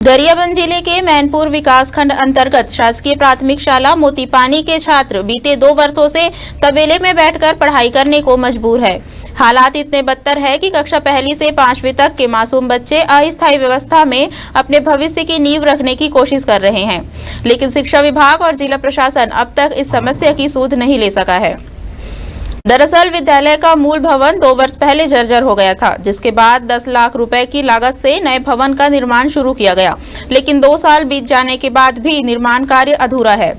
गरियाबंद जिले के मैनपुर विकासखंड अंतर्गत शासकीय प्राथमिक शाला मोतीपानी के छात्र बीते 2 वर्षों से तबेले में बैठकर पढ़ाई करने को मजबूर है। हालात इतने बदतर है कि कक्षा पहली से 5वीं तक के मासूम बच्चे अस्थायी व्यवस्था में अपने भविष्य की नींव रखने की कोशिश कर रहे हैं, लेकिन शिक्षा विभाग और जिला प्रशासन अब तक इस समस्या की सूध नहीं ले सका है। दरअसल विद्यालय का मूल भवन 2 वर्ष पहले जर्जर हो गया था, जिसके बाद 10 लाख रुपए की लागत से नए भवन का निर्माण शुरू किया गया, लेकिन 2 साल बीत जाने के बाद भी निर्माण कार्य अधूरा है।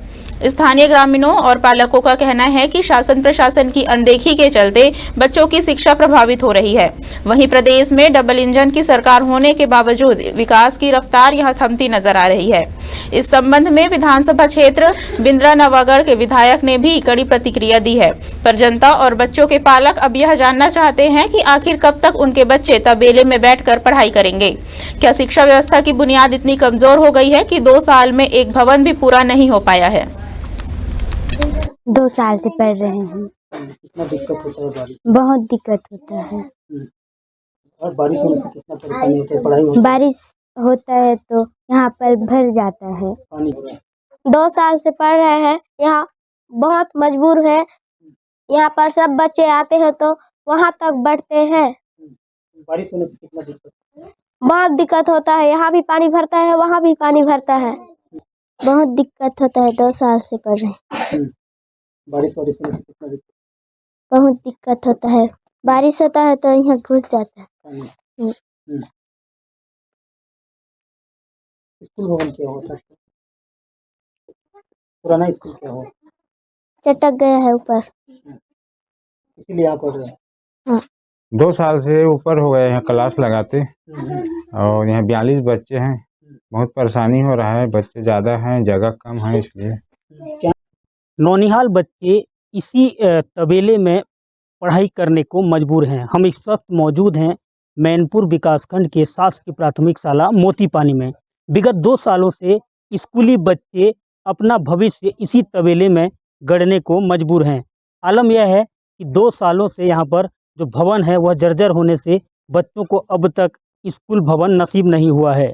स्थानीय ग्रामीणों और पालकों का कहना है कि शासन प्रशासन की अनदेखी के चलते बच्चों की शिक्षा प्रभावित हो रही है। वहीं प्रदेश में डबल इंजन की सरकार होने के बावजूद विकास की रफ्तार यहां थमती नजर आ रही है। इस संबंध में विधानसभा क्षेत्र बिंद्रा नवागढ़ के विधायक ने भी कड़ी प्रतिक्रिया दी है, पर जनता और बच्चों के पालक अब यह जानना चाहते हैं कि आखिर कब तक उनके बच्चे तबेले में बैठकर पढ़ाई करेंगे। क्या शिक्षा व्यवस्था की बुनियाद इतनी कमजोर हो गई है कि 2 साल में एक भवन भी पूरा नहीं हो पाया है। 2 साल से पढ़ रहे हैं। कितना दिक्कत होता है बारिश? बहुत दिक्कत होता है। और बारिश होने से कितना परेशानी होता है? पढ़ाई में बारिश होता है तो यहाँ पर भर जाता है। पानी 2 साल से पढ़ रहे हैं, यहाँ बहुत मजबूर है। यहाँ पर सब बच्चे आते हैं तो वहाँ तक बढ़ते हैं। बारिश होने से कितना दिक्कत? बहुत दिक्कत होता है, यहाँ भी पानी भरता है, वहाँ भी पानी भरता है। बहुत दिक्कत होता है। 2 साल से पढ़ रहे हैं। बारिश होने से कितना दिक्कत? बहुत दिक्कत होता है। बारिश होता है तो यहाँ घुस जाता है। पानी। स्कूल भवन क्या होता है? पुराना स्कूल क्या हो? चटक गया है ऊपर, इसीलिए आप पढ़ रहे हैं। हाँ। 2 साल से ऊपर हो गए हैं क्लास लगाते, और यहाँ 42 बच्चे हैं। बहुत परेशानी हो रहा है, बच्चे ज़्यादा हैं, जगह कम है, इसलिए नौनिहाल बच्चे इसी तबेले में पढ़ाई करने को मजबूर हैं। हम इस वक्त मौजूद हैं मैनपुर विकासखंड के शासकीय प्राथमिक शाला मोतीपानी में। विगत 2 सालों से स्कूली बच्चे अपना भविष्य इसी तबेले में गढ़ने को मजबूर हैं। आलम यह है कि 2 सालों से यहाँ पर जो भवन है वह जर्जर होने से बच्चों को अब तक स्कूल भवन नसीब नहीं हुआ है।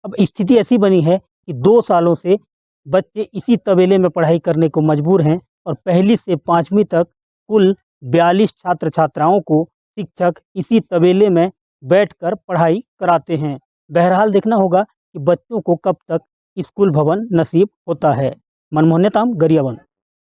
अब स्थिति ऐसी बनी है कि 2 सालों से बच्चे इसी तबेले में पढ़ाई करने को मजबूर हैं, और पहली से 5वीं तक कुल 42 छात्र छात्राओं को शिक्षक इसी तबेले में बैठकर पढ़ाई कराते हैं। बहरहाल देखना होगा कि बच्चों को कब तक स्कूल भवन नसीब होता है। मनमोहन नेताम, गरियाबंद।